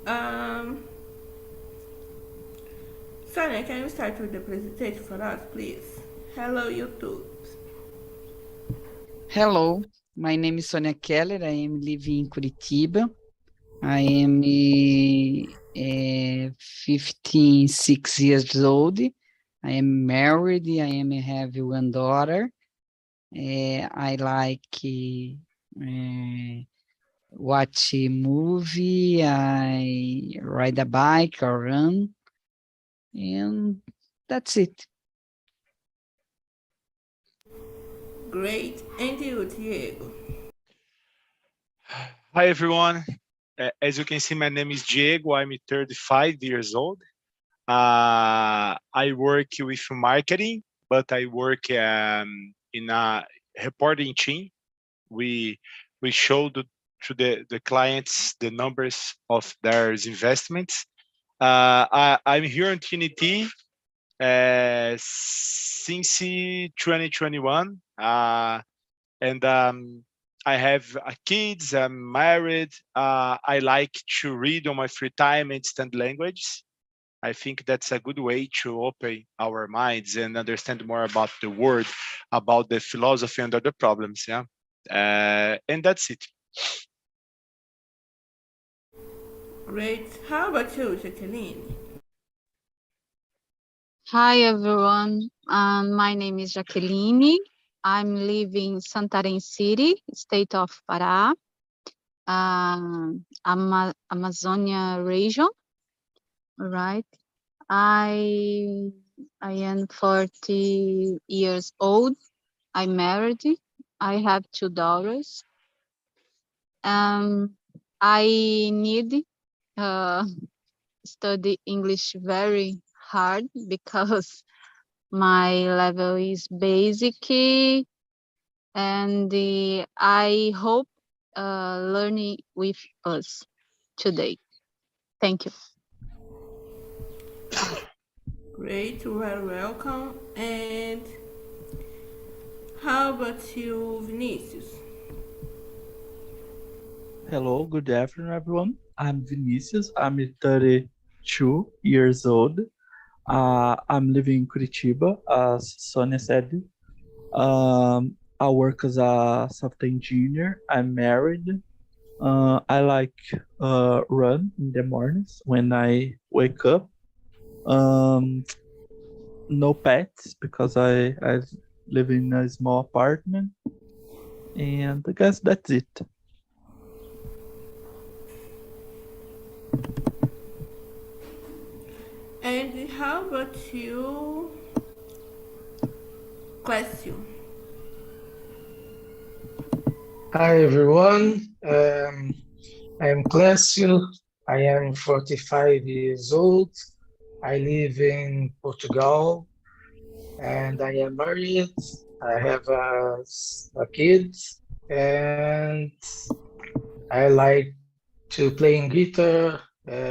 Um, Sonia, can you start with the presentation for us, please? Hello, YouTube. Hello, my name is Sonia Keller. I am living in Curitiba. I am 56 years old. I am married. Have one daughter. I like watch a movie. I ride a bike or run, and that's it. Great. And you, Diego? Hi, everyone. As you can see, my name is Diego. I'm 35 years old. I work with marketing, but I work in a reporting team. We show to the clients the numbers of their investments. I'm here in Trinity since 2021. And I have kids. I'm married. I like to read on my free time and study languages. I think that's a good way to open our minds and understand more about the world, about the philosophy and other problems. Yeah, and that's it. Great. How about you, Jacqueline? Hi everyone, my name is Jaqueline. I'm living in Santarém City, state of Pará, Amazonia region. Right. I am 40 years old. I'm married. I have 2 daughters. I need study English very hard because my level is basic, and I hope learning with us today. Thank you. Great. You are welcome. And how about you, Vinicius? Hello, good afternoon, everyone. I'm Vinicius. I'm 32 years old. I'm living in Curitiba, as Sonia said. I work as a software engineer. I'm married. I like run in the mornings when I wake up. No pets because I live in a small apartment. And I guess that's it. And how about you, question? Hi everyone, I am Clécio. I am 45 years old. I live in Portugal and I am married. I have a kid and I like to playing guitar,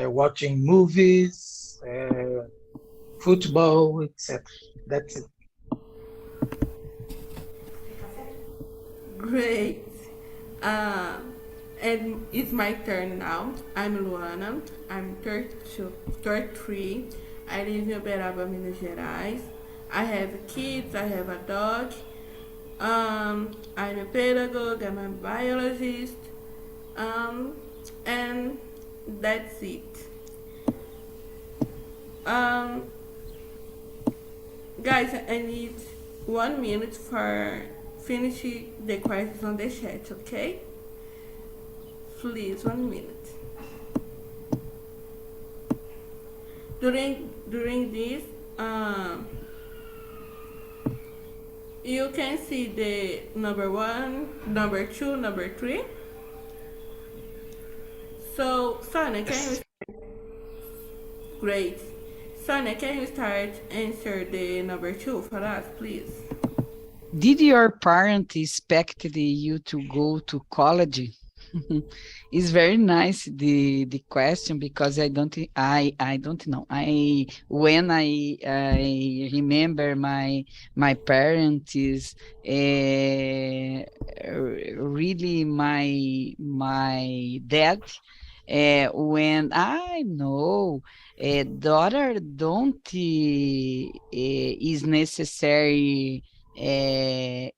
watching movies, football, etc. That's it. Great. Uh, and it's my turn now. I'm Luana. I'm 32, 33. I live in Uberaba, Minas Gerais. I have kids. I have a dog. I'm a pedagogue. I'm a biologist. And that's it. Um, guys, I need 1 minute for finishing the questions on the chat, okay? Please, 1 minute. During this, you can see the number 1, number 2, number 3. So, Sonia, can you? Great. Sonia, can you start answer the number 2 for us, please? Did your parents expect you to go to college? It's very nice the question because I don't know. When I remember my parents really my dad When I know, daughter don't is necessary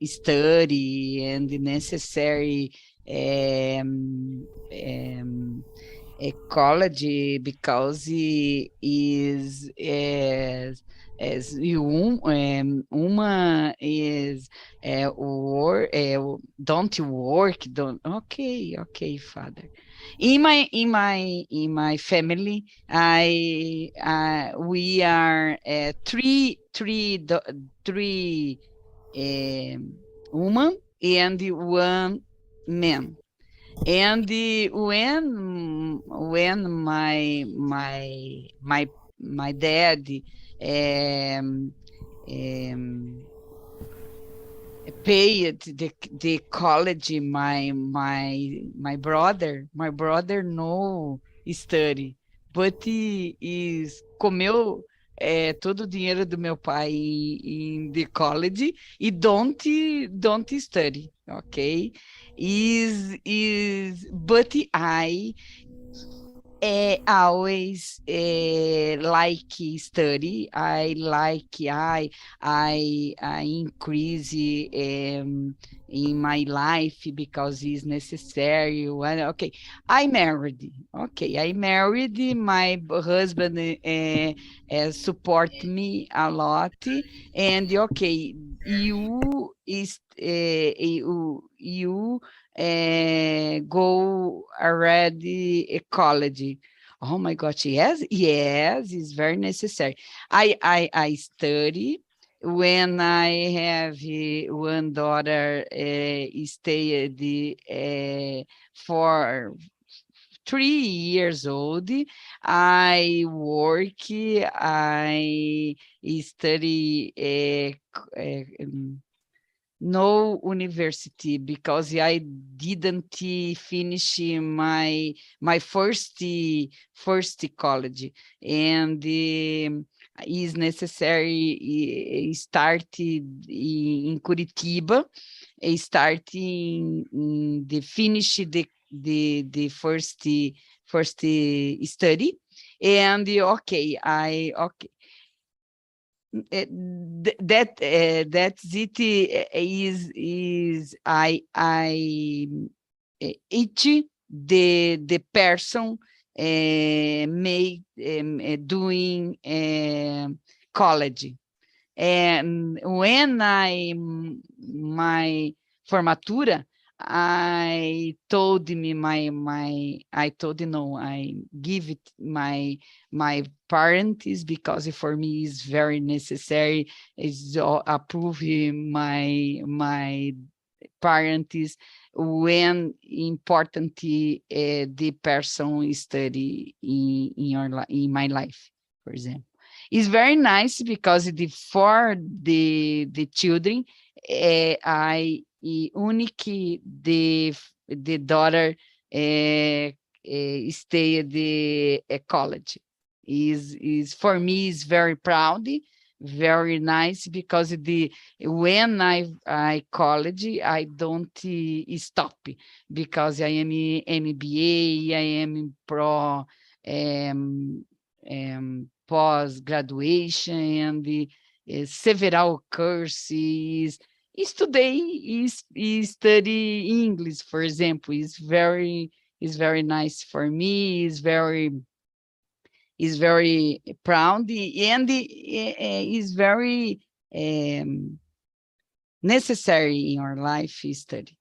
study and necessary ecology because he is as you uma is don't work don't okay father in my family I we are three woman and one man. And when my dad um, um, paid the college, my brother no study, but he is comeu todo o dinheiro do meu pai em the college e don't study, okay? But I always like study. I like I increase in my life because it's necessary. Okay, I married. Okay, I married. My husband support me a lot, and okay, you go already ecology. Oh my gosh, yes, it's very necessary. I study when I have one daughter stayed for 3 years old. I work, I study no university because I didn't finish my first college, and is necessary start in Curitiba, starting the finish the first study, and okay, that's it. Is I each the person make doing college. And when my formatura, I told me I told no, I give it my parents because for me is very necessary. Is approve my parents when important the person study in my life, for example. It's very nice because for the children, I unique the daughter stay at the college is for me is very proud, very nice because when I college I don't stop because I am MBA, I am pro post graduation and the several courses. Today is study English, for example, is very nice for me. Is very proud and is very necessary in our life study.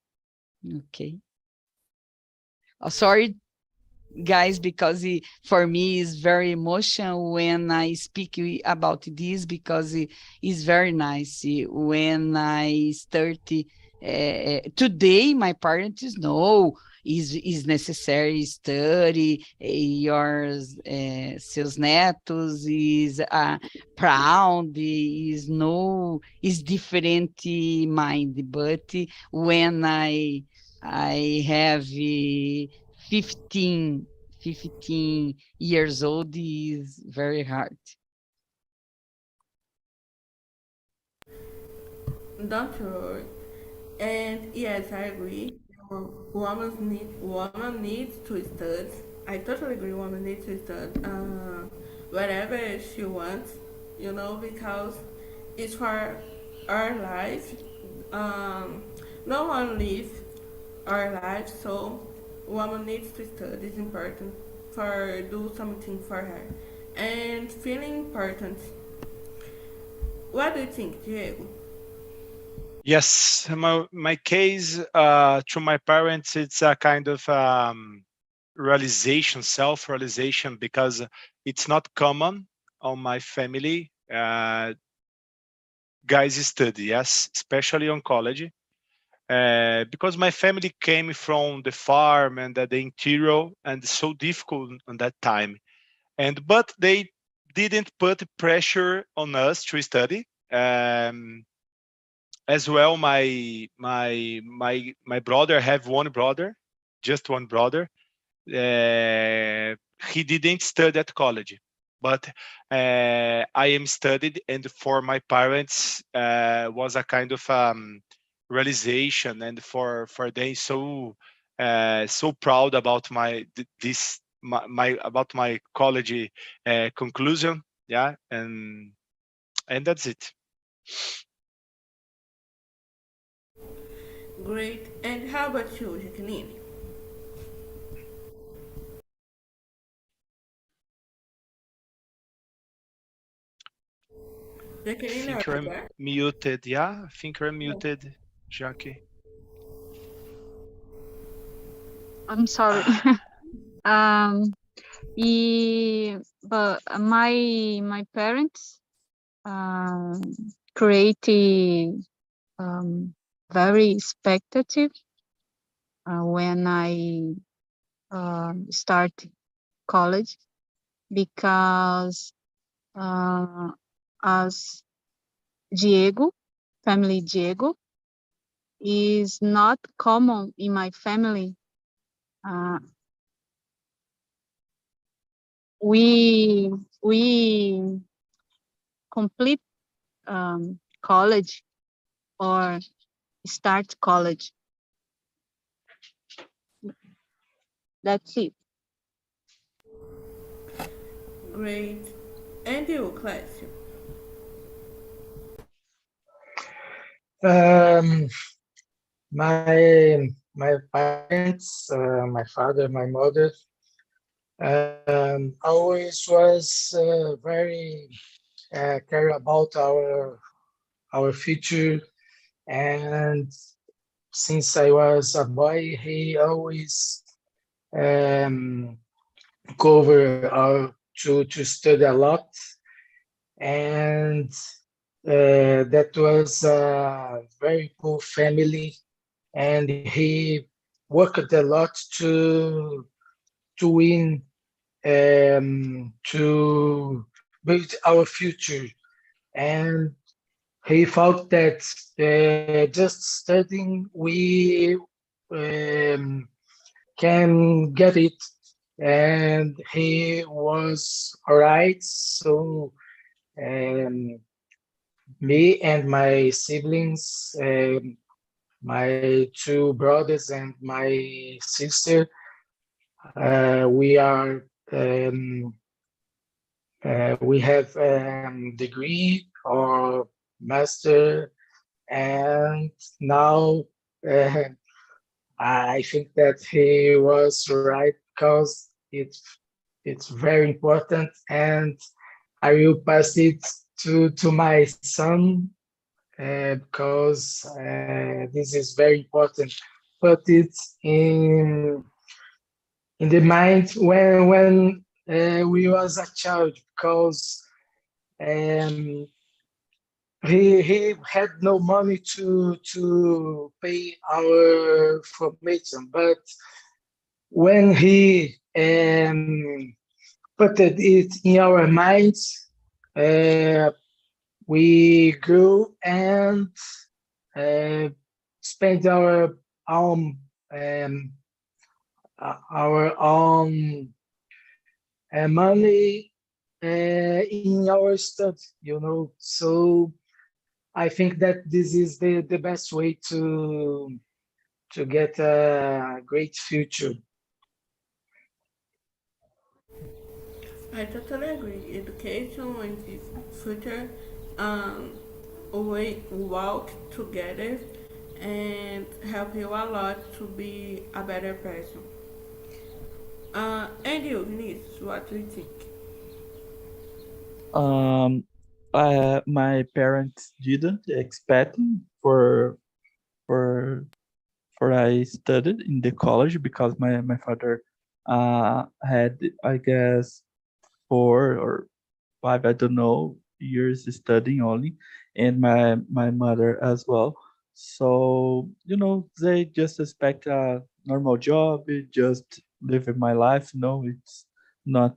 Okay. Oh, sorry, guys, because for me is very emotional when I speak about this because it is very nice when I start today. My parents know is necessary study yours seus netos is proud is no is different mind, but when I have 15 years old is very hard. Don't worry. And yes, I agree. Woman needs to study. I totally agree. Woman needs to study whatever she wants, because it's for our life. Um, no one lives our life, so woman needs to study. It's important for do something for her and feeling important. What do you think, Diego? Yes, my case to my parents, it's a kind of realization, self-realization, because it's not common on my family. Guys study, yes, especially on college. Because my family came from the farm and the interior, and so difficult on that time. But they didn't put pressure on us to study. As well, my brother, I have one brother, just one brother. He didn't study at college, but I am studied, and for my parents was a kind of realization, and for them so proud about my about my college conclusion. Yeah, and that's it. Great. And how about you, Jacqueline? I Jacqueline, are think you you're there? muted. Yeah, I think you're muted, Jackie. I'm sorry. um, but my parents created very expectative when I start college because as Diego, family Diego, is not common in my family. Uh, we complete college or start college. That's it. Great. And you, class? Um, my parents, my father, my mother, always was very care about our future, and since I was a boy, he always um, cover to study a lot, and that was a very poor family, and he worked a lot to win, to build our future, and he thought that just studying we um, can get it, and he was all right. So um, me and my siblings, my two brothers and my sister, we are we have degree or master, and now uh, I think that he was right because it's very important, and I will pass it to my son because this is very important. Put it in the mind when we was a child, because um, he had no money to pay our formation, but when he put it in our minds, uh, we grew and uh, spent own um, our own money in our study, So I think that this is the best way to get a great future. I totally agree. Education and the future we walk together and help you a lot to be a better person. And you, Vinicius, what do you think? Um, my parents didn't expect me for for I studied in the college because my father had, I guess, 4 or 5, I don't know, years studying only, and my mother as well. So they just expect a normal job, just living my life. It's not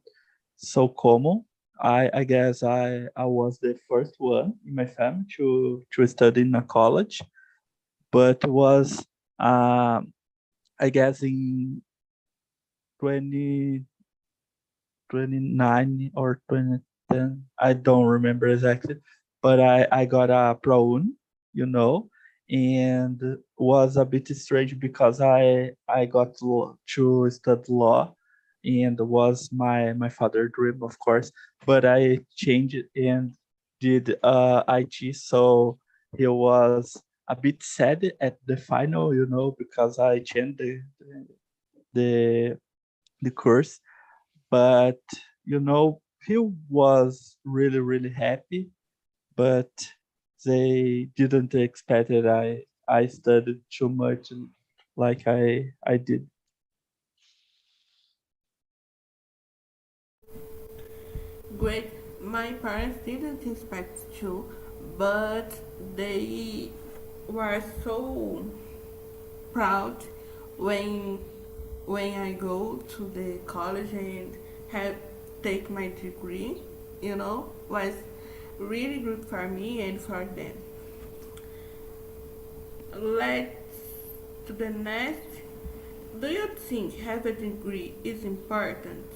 so common. I guess I was the first one in my family to study in a college, but was I guess in 20 29 or 2010. I don't remember exactly, but I got a ProUni, you know, and was a bit strange because I got to study law, and was my father dream, of course, but I changed it and did IT, so he was a bit sad at the final, because I changed the the course, but he was really really happy, but they didn't expect it. I studied too much like I did. Great. My parents didn't expect to, but they were so proud when I go to the college and have take my degree. Was really good for me and for them. Let's to the next. Do you think having a degree is important?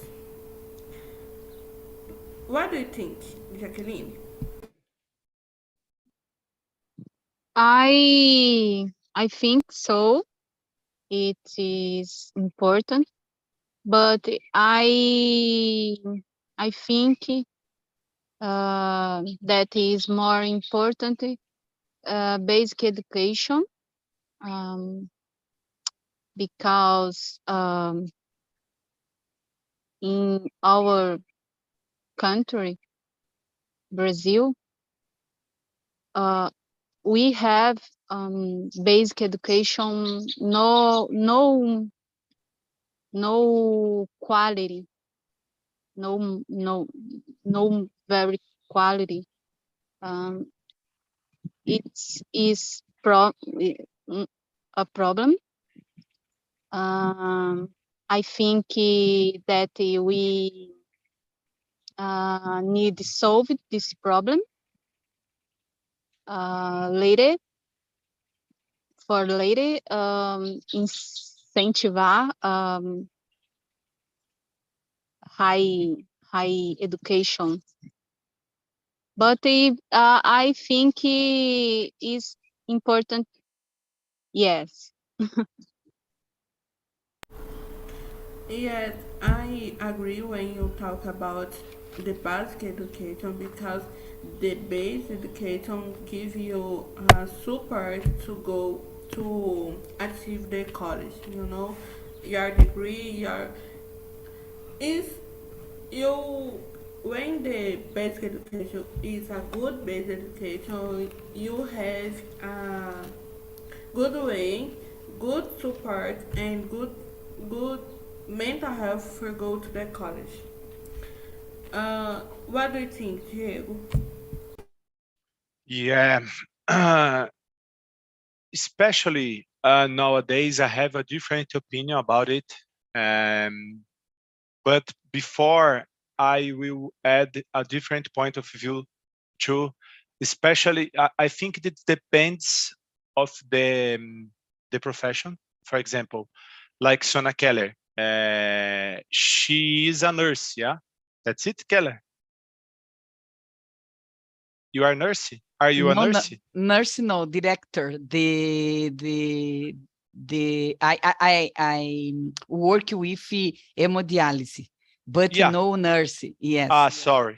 What do you think, Jacqueline? I think so. It is important, but I think that is more important basic education, um, because in our country, Brazil, we have basic education, no quality, no very quality. Um, it is a problem. I think that we need to solve this problem later, for later, incentivar high education. But I think is important. Yes. Yes, I agree when you talk about the basic education because the base education gives you support to go to achieve the college. Your degree, your if you when the basic education is a good basic education, you have a good way, good support, and good mental health for go to the college. What do you think, Diego? Yeah, especially nowadays, I have a different opinion about it. But before, I will add a different point of view too. Especially, I think it depends of the profession. For example, like Sona Keller, she is a nurse. Yeah, that's it, Keller. You are a nurse. Are you a No, nurse? nurse, no, director. I work with hemodialysis. but Yeah. no nurse. Yes. Sorry.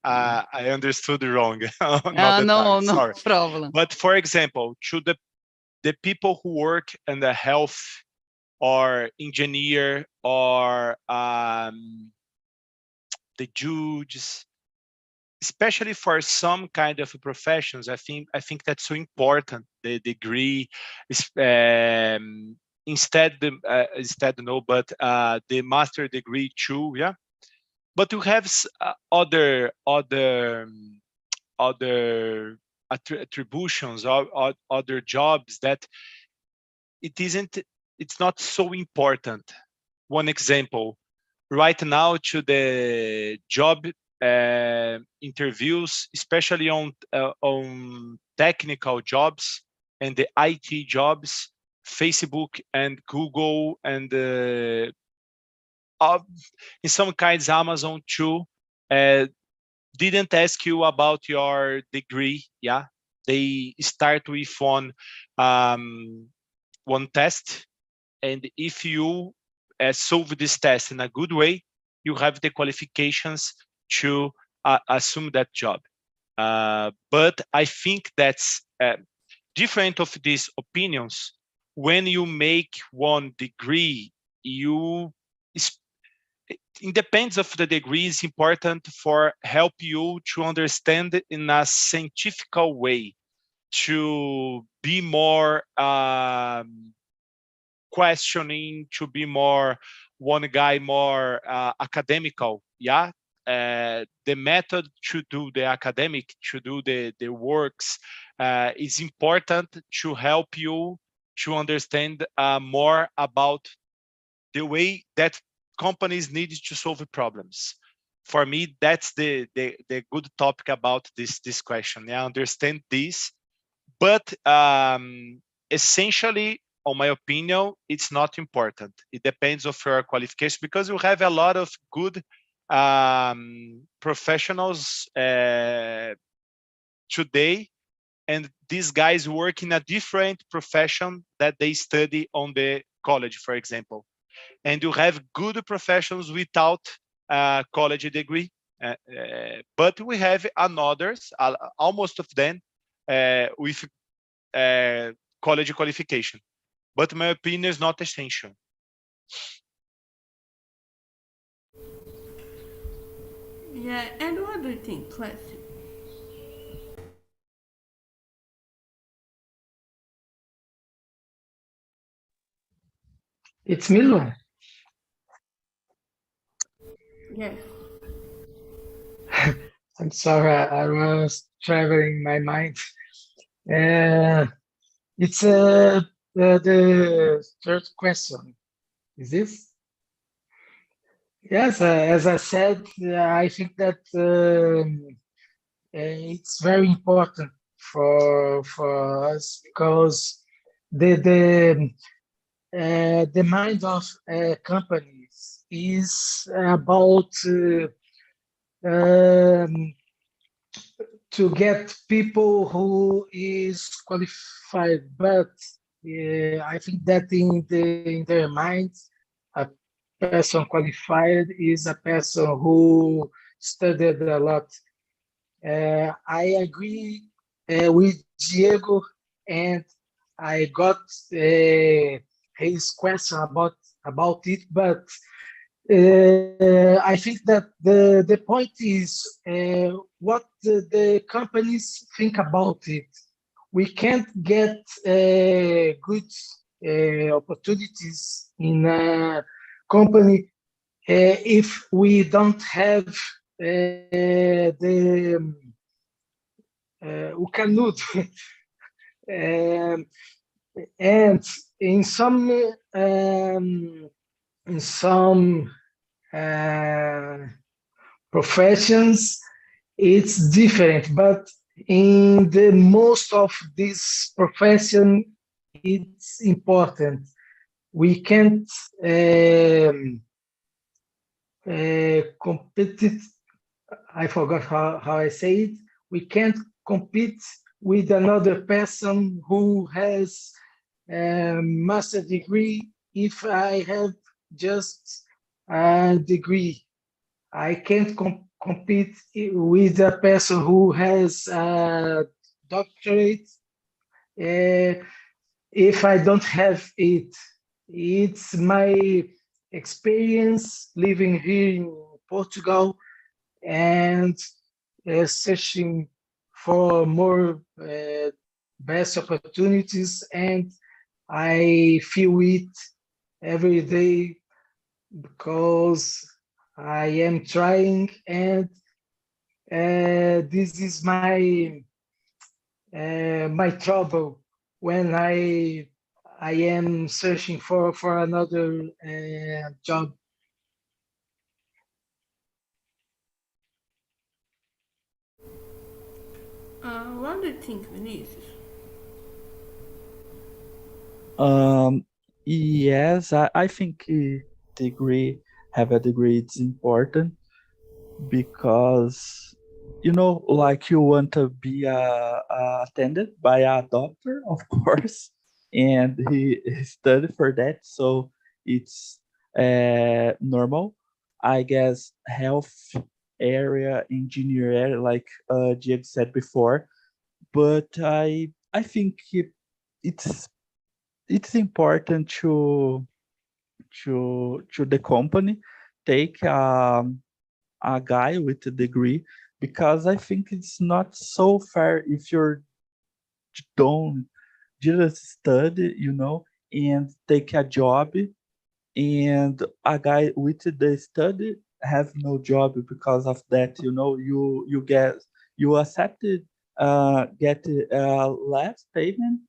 I understood wrong. Not the No, time. no Sorry. problem. But for example, to the people who work in the health or engineer or the judges, especially for some kind of professions, I think that's so important. The degree is instead no, but the master degree too. Yeah, but you have other attributions or other jobs that it's not so important. One example, right now to the job interviews, especially on technical jobs and the IT jobs, Facebook and Google and in some kinds Amazon too, didn't ask you about your degree. Yeah, they start with one test, and if you solve this test in a good way, you have the qualifications to assume that job. But I think that's different of these opinions. When you make one degree, it depends of the degree is important for help you to understand in a scientific way, to be more questioning, to be more one guy more academical. Yeah, the method to do the academic, to do the works is important to help you to understand more about the way that companies need to solve problems. For me, that's the good topic about this question. Yeah, understand this, but essentially, on my opinion, it's not important. It depends of your qualification, because you have a lot of good professionals today, and these guys work in a different profession that they study on the college, for example. And you have good professionals without a college degree. But we have others, almost of them, with college qualification. But my opinion is not essential. Yeah, and what do you think, Classic? It's me, Luan. Yes. I'm sorry, I was traveling my mind. Uh, it's the third question. Is this? Yes, as I said, I think that it's very important for us, because the mind of companies is about um, to get people who is qualified, but I think that in their minds, a person qualified is a person who studied a lot. I agree with Diego, and I got his question about it, but I think that the point is what the companies think about it. We can't get good opportunities in a company if we don't have o canudo. Um, and in some professions, it's different, but in the most of this profession, it's important. We can't compete. I forgot how I say it. We can't compete with another person who has a master degree if I have just a degree. I can't compete with a person who has a doctorate if I don't have it. It's my experience living here in Portugal and searching for more best opportunities, and I feel it every day because I am trying, and this is my trouble when I am searching for another job. What do you think, Vinicius? Yes, I think degree have a degree it's important because like you want to be attended by a doctor, of course, and he studied for that, so it's normal. I guess health area, engineer area, like Diego said before, but I think it's it's important to the company take a guy with a degree because I think it's not so fair if you don't just study, and take a job, and a guy with the study have no job because of that. You accepted get less payment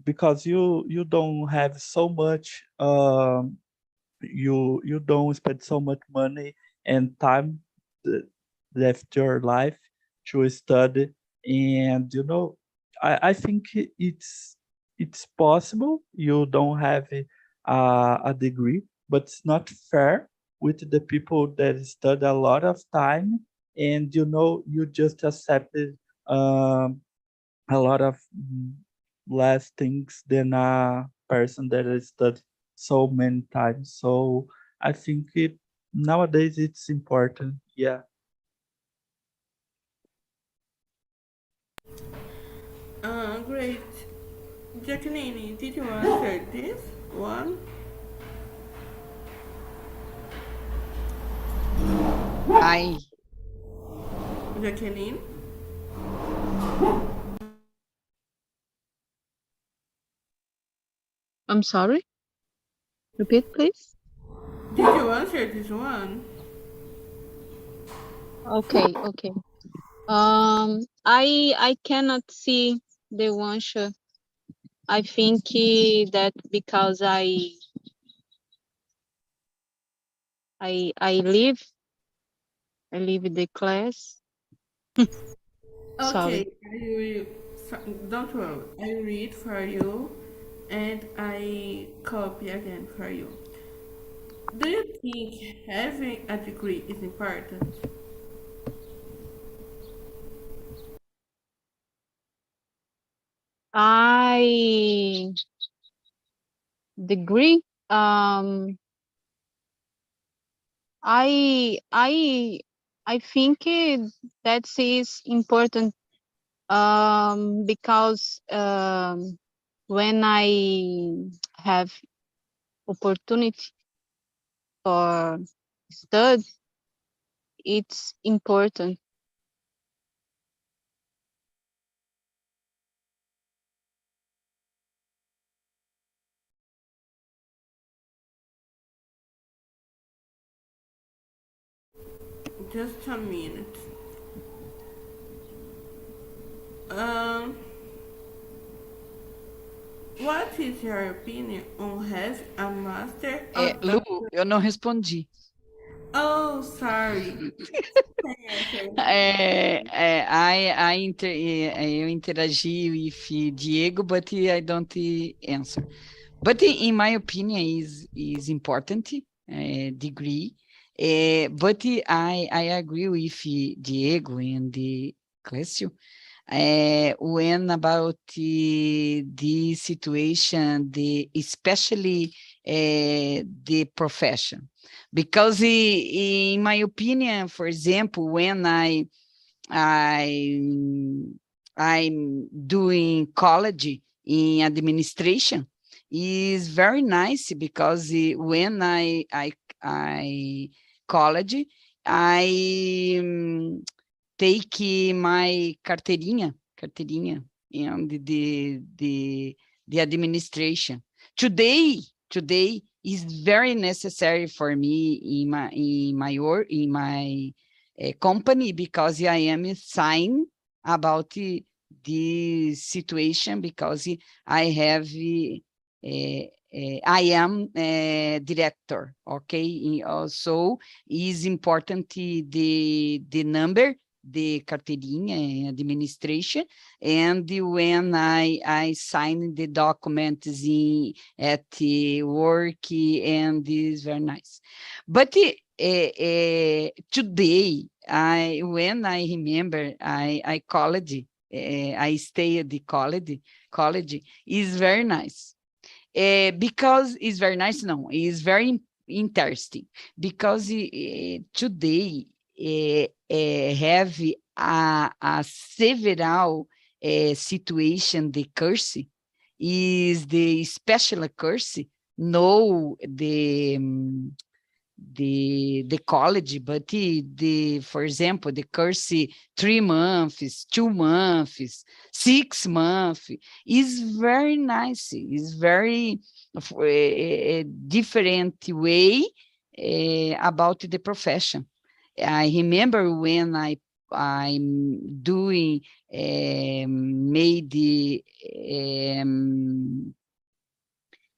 because you don't have so much you don't spend so much money and time uh, left your life to study, and I think it's possible you don't have a degree, but it's not fair with the people that study a lot of time, and you just accepted um, a lot of less things than a person that has studied so many times. So I think nowadays it's important. Yeah. Great. Jacqueline, did you answer this one? I Jacqueline? I'm sorry. Repeat, please. Did you answer this one? Okay, okay. I cannot see the one show. I think that because I leave the class. Okay, Sorry. don't worry. I read for you and I copy again for you. Do you think having a degree is important? I degree. I I think that is important because when I have opportunity for study, it's important. Just a minute. Um, what is your opinion on having a master or Lu, doctor? eu não respondi. Oh, sorry. Answer. Eu interagi with Diego, but I don't answer. But in my opinion, is important degree. But I agree with Diego and the Clécio when about the situation, especially the profession. because in my opinion, for example, when I'm doing college in administration, is very nice because when I college, I take my carteirinha and the administration. Today is very necessary for me in my company, because I am signed about the situation, because I have I am a director, okay? Also, is important the number, the carteirinha in administration, and when I sign the documents at the work, and is very nice. But today, when I remember, I college, I stay at the college is very nice. Because it's very nice, no, it's very interesting, because today have a several situation. The course is the special course, no the college, but for example, the course 3 months, 2 months, 6 months is very nice. Is very a different way about the profession. I remember when I'm doing made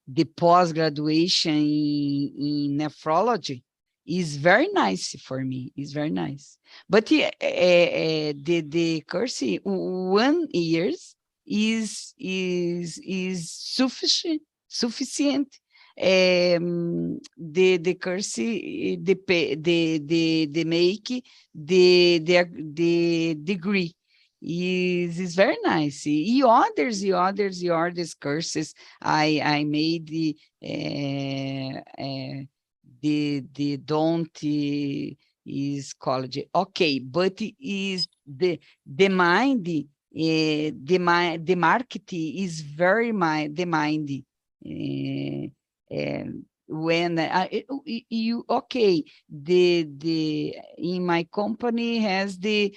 the post-graduation in nephrology, is very nice for me. It's very nice. But the course 1 year is sufficient. The course the make the degree is very nice. E others courses I made the don't is college, okay, but is the mind the market is very the mind when you okay, the in my company has the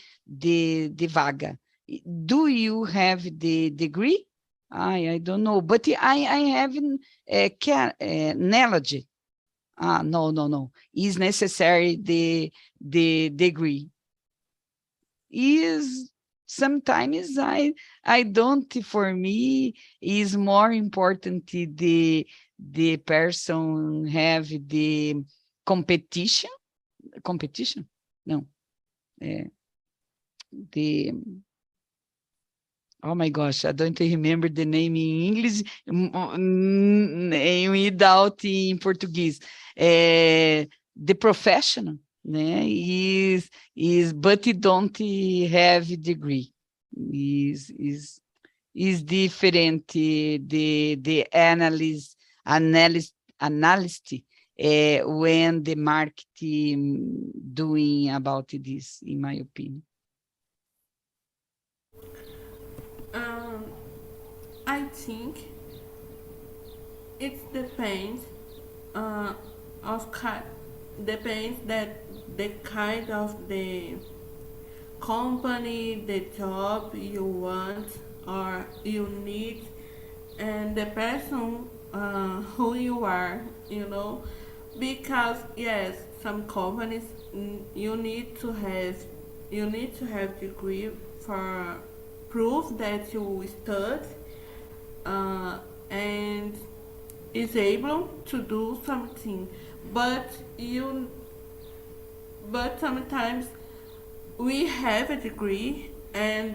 vaga. Do you have the degree? I don't know, but I have knowledge. No, is necessary the degree. Is sometimes I don't, for me is more important the person have the competition no the oh my gosh, I don't remember the name in English without in Portuguese. The professional, né, is but you don't have degree. Is different. The analyst when the marketing doing about this, in my opinion. I think it depends depends that the kind of the company, the job you want or you need, and the person who you are, because yes, some companies you need to have degree for proof that you study and is able to do something, but sometimes we have a degree and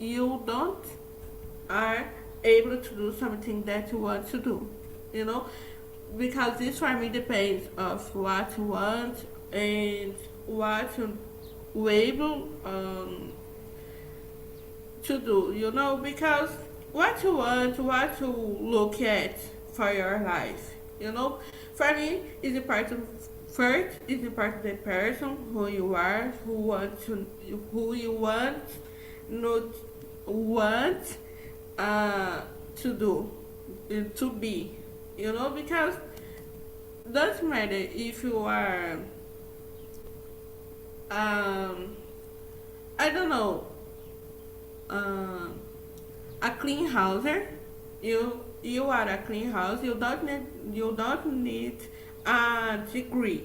you don't are able to do something that you want to do, because this for me depends of what you want and what you able to do, because what you want, what you look at for your life, You know, for me, it's important. First, it's important the person who you are, who you want, not want to do, to be. You know, because doesn't matter if you are I don't know, uh, a clean houser. You are a clean house. You don't need a degree.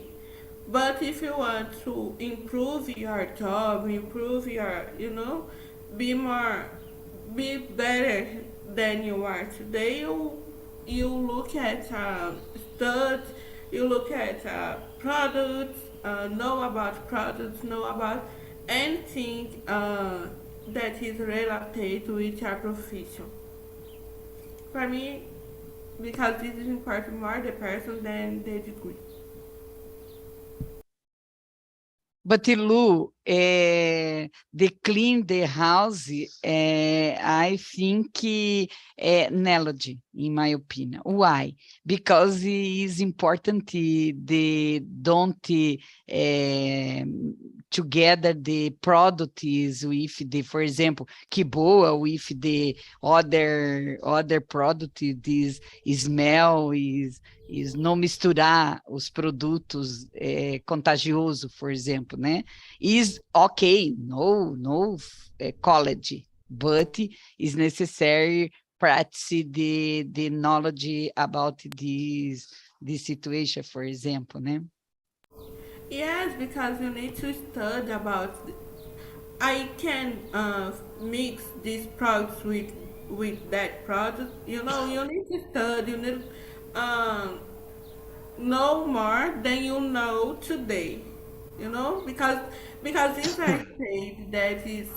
But if you want to improve your job, improve your, be more, be better than you are today, you look at studs, you look at products, know about products, know about anything that is related with your profession. For me, because this is important more the person than the degree. But Lu, the clean the house, I think analogy, in my opinion. Why? Because it is important they don't together the product is with the, for example, que boa with the other product, this smell is não misturar os produtos contagioso, por exemplo, né? Is okay, no college, but is necessary practice the knowledge about this situation, for example, né? Yes, because you need to study about. I can mix these products with that product. You need to study. You need um, know more than you know today. Because if I say that is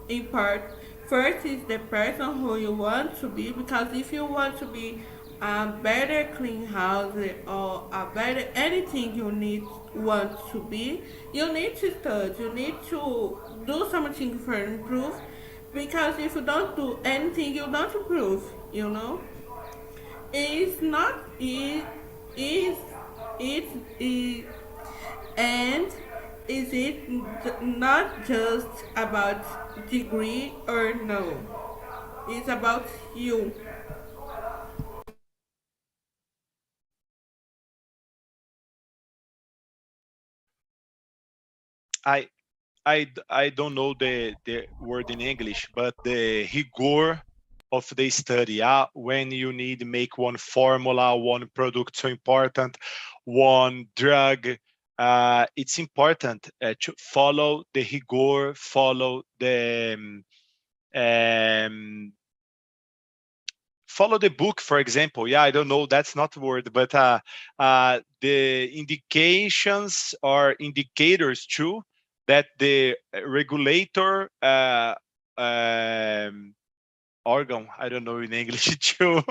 in part, first is the person who you want to be, because if you want to be a better clean house or a better anything you need want to be, you need to study, you need to do something for improve, because if you don't do anything you don't improve. It's not is and is it not just about degree or no? It's about you. I I don't know the word in English, but the rigor of the study. When you need to make one formula, one product so important, one drug. It's important to follow the rigor, follow um, follow the book, for example. Yeah, I don't know, that's not the word, but the indications or indicators too that the regulator organ, I don't know in English, to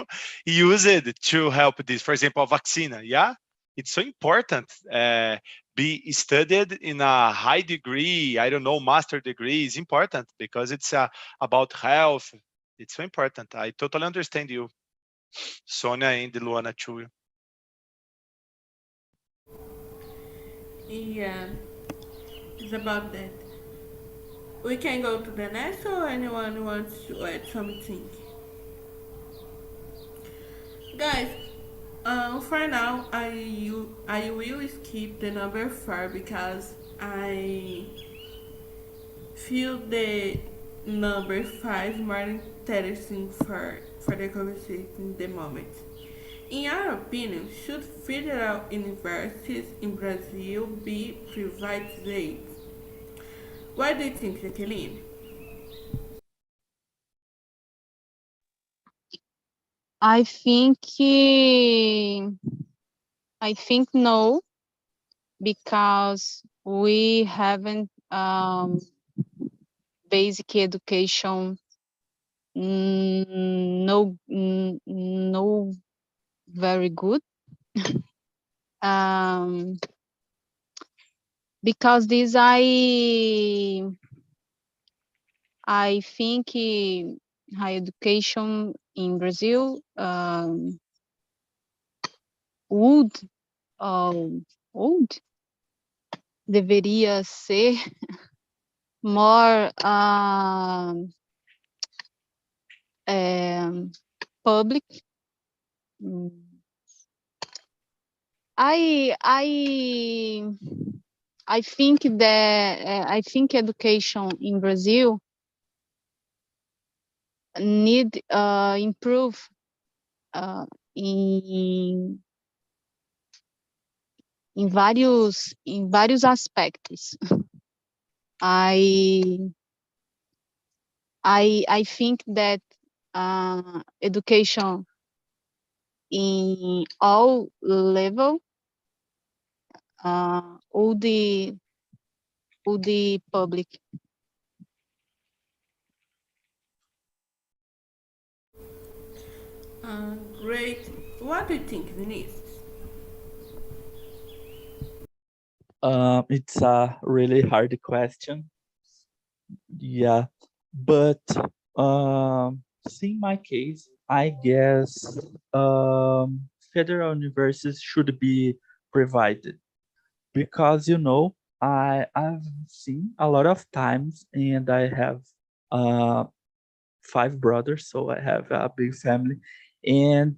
use it to help this. For example, a vaccine. Yeah, it's so important. Be studied in a high degree. I don't know, master degree is important because it's about health. It's so important. I totally understand you, Sonia and Luana too. Yeah, it's about that. We can go to the next, or anyone wants to add something. Guys, for now, I will skip the number 4 because I feel the number 5 more interesting for the conversation in the moment. In your opinion, should federal universities in Brazil be privatized? What do you think, Jacqueline? I think I think no, because we haven't basic education, no very good. Because this I think higher education in Brazil would, would, deveria ser more public. I think that I think education in Brazil need improve in vários aspectos. I think that education in all level all the public. Great. What do you think, Vinicius? It's a really hard question. Yeah, but seeing my case, I guess federal universities should be provided because I've seen a lot of times, and I have uh 5 brothers, so I have a big family, and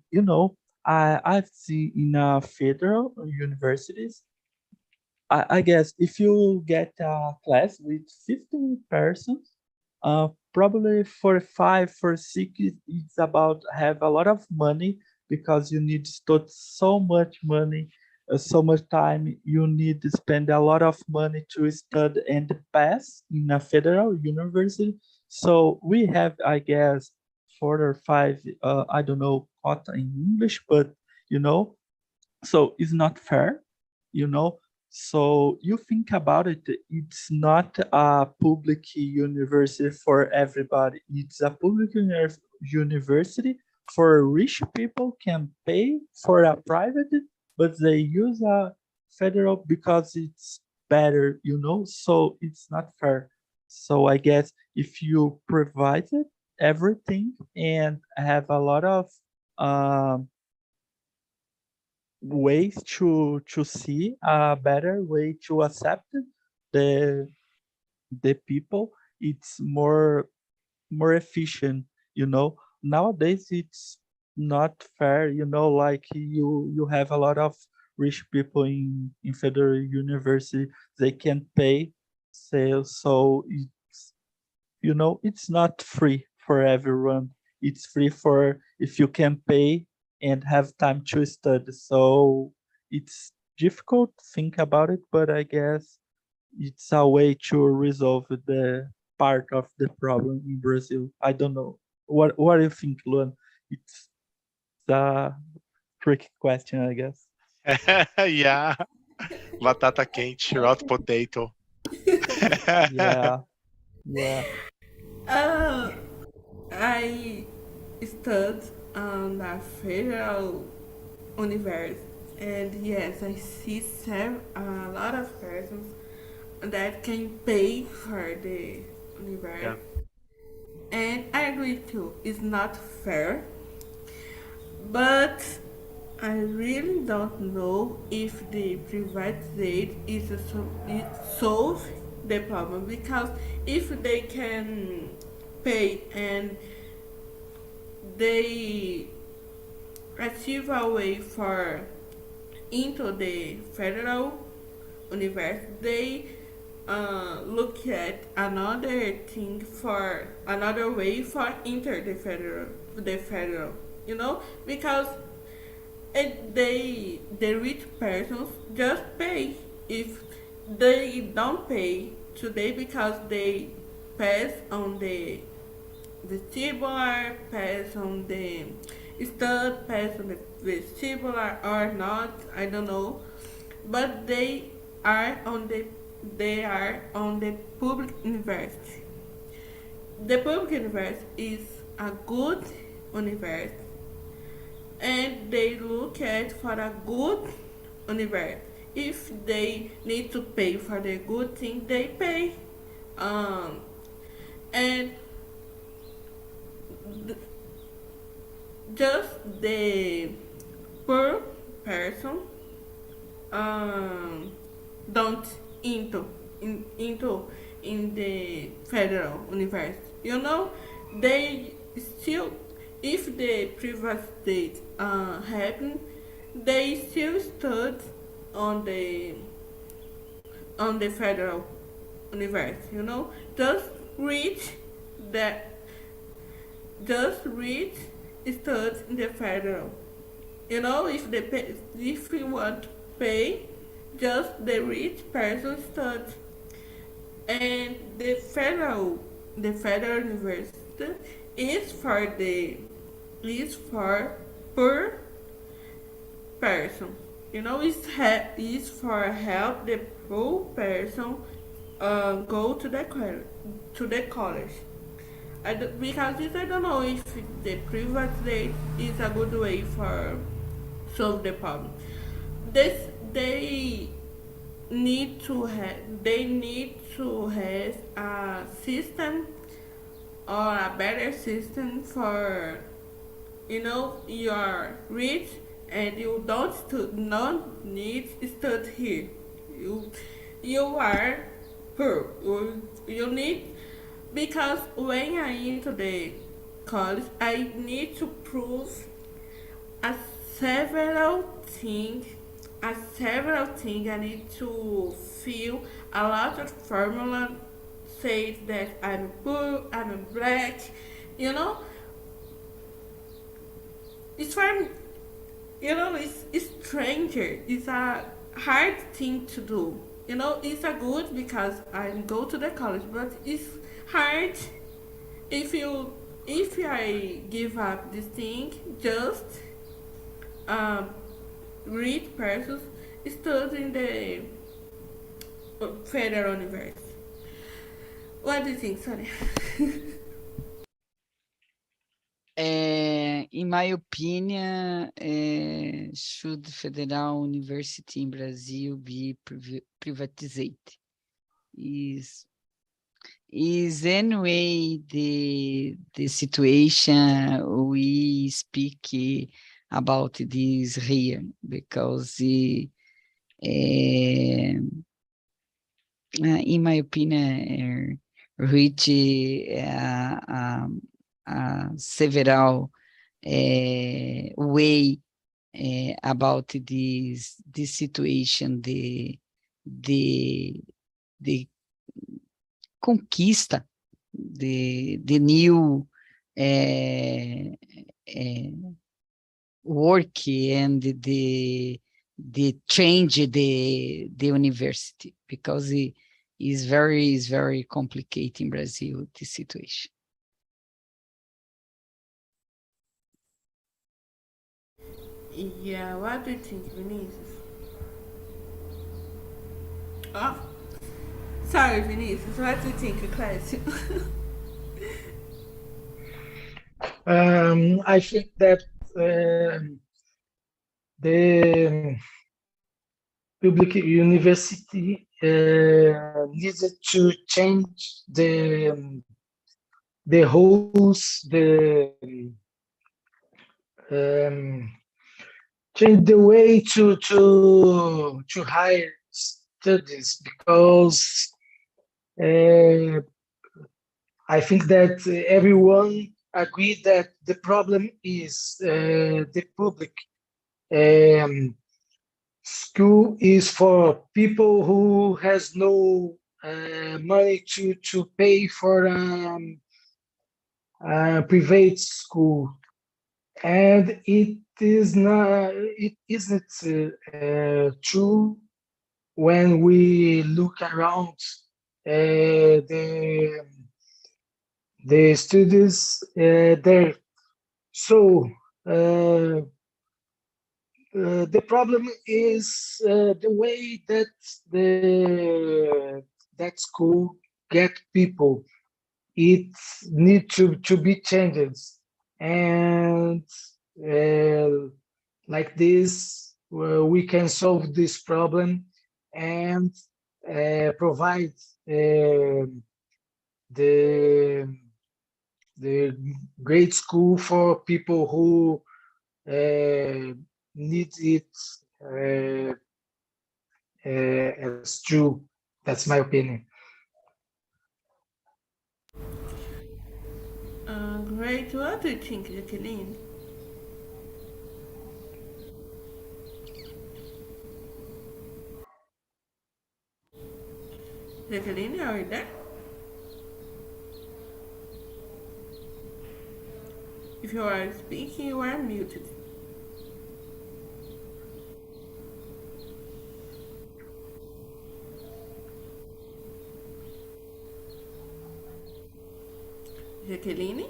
I've seen in federal universities. I guess if you get a class with 50 persons, probably for 5, for 6, it's about have a lot of money because you need to spend so much money, so much time. You need to spend a lot of money to study and pass in a federal university. So we have, I guess, 4 or 5. I don't know what in English, but you know, so it's not fair, you know so you think about it, it's not a public university for everybody, it's a public university for rich people can pay for a private, but they use a federal because it's better, so it's not fair. So I guess if you provide everything and have a lot of um ways to see a better way to accept the the people, it's more efficient. Nowadays it's not fair, like you have a lot of rich people in federal university, they can pay sales, so it's not free for everyone. It's free for if you can pay and have time to study. So it's difficult to think about it, but I guess it's a way to resolve the part of the problem in Brazil. I don't know. What do you think, Luan? It's a tricky question, I guess. Yeah, batata quente, hot potato. Yeah, yeah. I studied on the federal university, and yes, I see a lot of persons that can pay for the Yeah. university, and I agree too. It's not fair, but I really don't know if the private aid it solves the problem, because if they can pay and they achieve a way for into the federal university, they look at another thing for another way for enter the federal, because the rich persons just pay. If they don't pay today because they pass on the vestibular, pass on the stud, pass on the vestibular or not, I don't know, but they are on the public university. The public university is a good university, and they look at for a good university. If they need to pay for the good thing, they pay. And just the poor person don't into in the federal university. You know, they still, if the private state happen, they still stood on the federal university. You know, reach that just reach stud in the federal. You know, if you want to pay, just the rich person stud. And the federal university is for per person. You know, is for help the poor person go to the college. Because this, I don't know if the private rate is a good way for solve the problem. They need to have a system or a better system for, you know, you are rich and you not need study here. You are poor. You need, because when I into the college, I need to prove a several things. I need to fill a lot of formula, say that I'm poor, I'm black, you know. It's for, you know, it's stranger. It's a hard thing to do. You know, it's a good because I go to the college, but it's hard if I give up this thing, just read persons studying the federal university. What do you think, Sonia? In my opinion, should federal university in Brazil be privatized? Is anyway the situation we speak about this here, because in my opinion, reach several way about this situation, the conquista, the new work and the change the university, because it is very complicated in Brazil, this situation. Yeah, what do you think, Vinicius? Oh, sorry, Vinicius. What do you think, class? I think that the public university needed to change the rules, um, change the way to hire studies, because I think that everyone agreed that the problem is the public school is for people who has no money to pay for private school, and it isn't true when we look around the students there. So the problem is the way that that school get people. It needs to be changed, and like this, we can solve this problem and provide the the grade school for people who need it as true. That's my opinion. Great. What do you think, Jacqueline? Jacqueline, are you there? If you are speaking, you are muted. Jacqueline?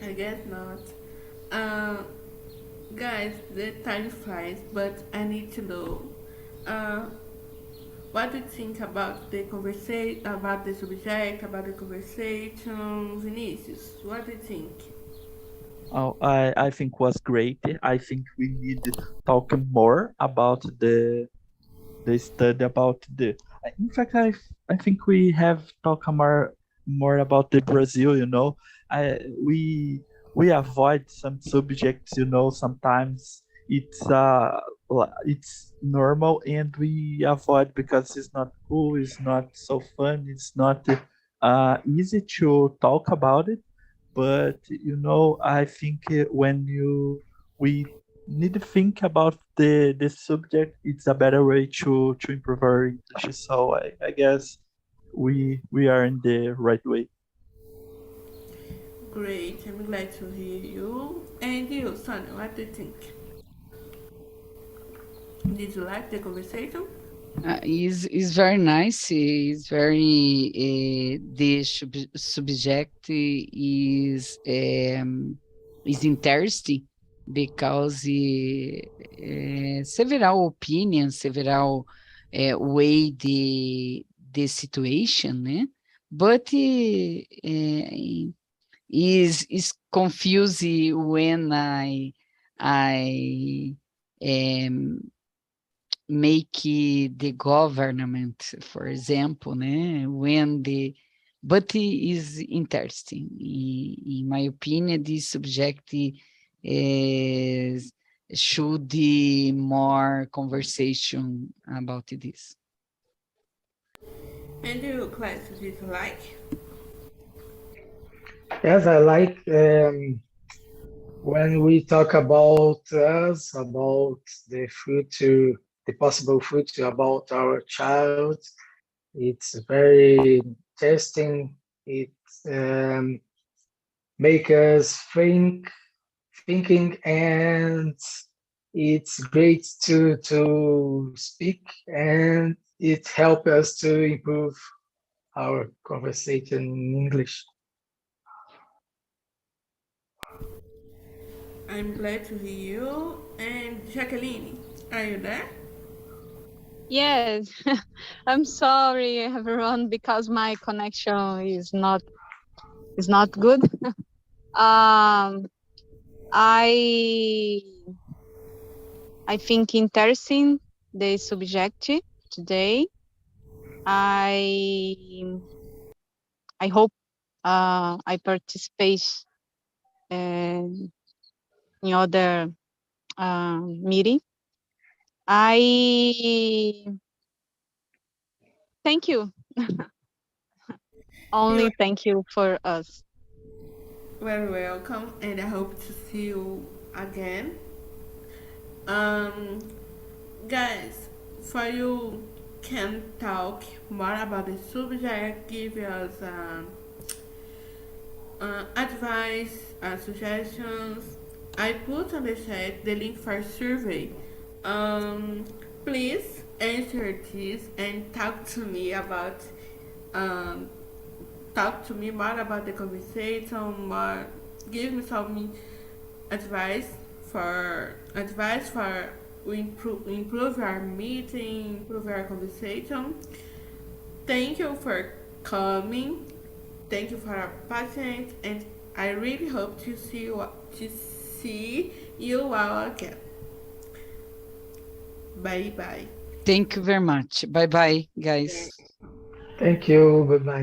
I guess not. Guys, the time flies, but I need to know. What do you think about the conversation, about the subject, about the conversation, Vinicius? What do you think? Oh, I think was great. I think we need to talk more about the study about the. In fact, I think we have talked more about the Brazil. We avoid some subjects. Sometimes it's normal, and we avoid because it's not cool. It's not so fun. It's not easy to talk about it. But I think when we need to think about the subject, it's a better way to improve our English. So I guess we are in the right way. Great, I'm glad to hear you. And you, Sonia, what do you think? Did you like the conversation? Is very nice. Is very the subject is interesting because several opinions, several way the situation, né? But is confusing when I make the government, for example, né? But it is interesting. In my opinion, this subject should be more conversation about this. And you, class, did you like? Yes, I like when we talk about us, about the future, the possible future, about our child. It's very interesting. It make us thinking, and it's great to speak, and it helps us to improve our conversation in English. I'm glad to hear you. And Jacqueline, are you there? Yes, I'm sorry everyone because my connection is not good. I think interesting the subject today. I hope I participate in other meeting. I thank you. Only thank you for us. Very welcome, and I hope to see you again. Um, guys, for you can talk more about the subject, give us advice, suggestions. I put on the chat the link for survey. Um, please answer this and um, talk to me more about the conversation, more give me some advice for improve our meeting, improve our conversation. Thank you for coming. Thank you for your patience, and I really hope to see you all again. Bye bye. Thank you very much. Bye bye, guys. Thank you. Bye bye.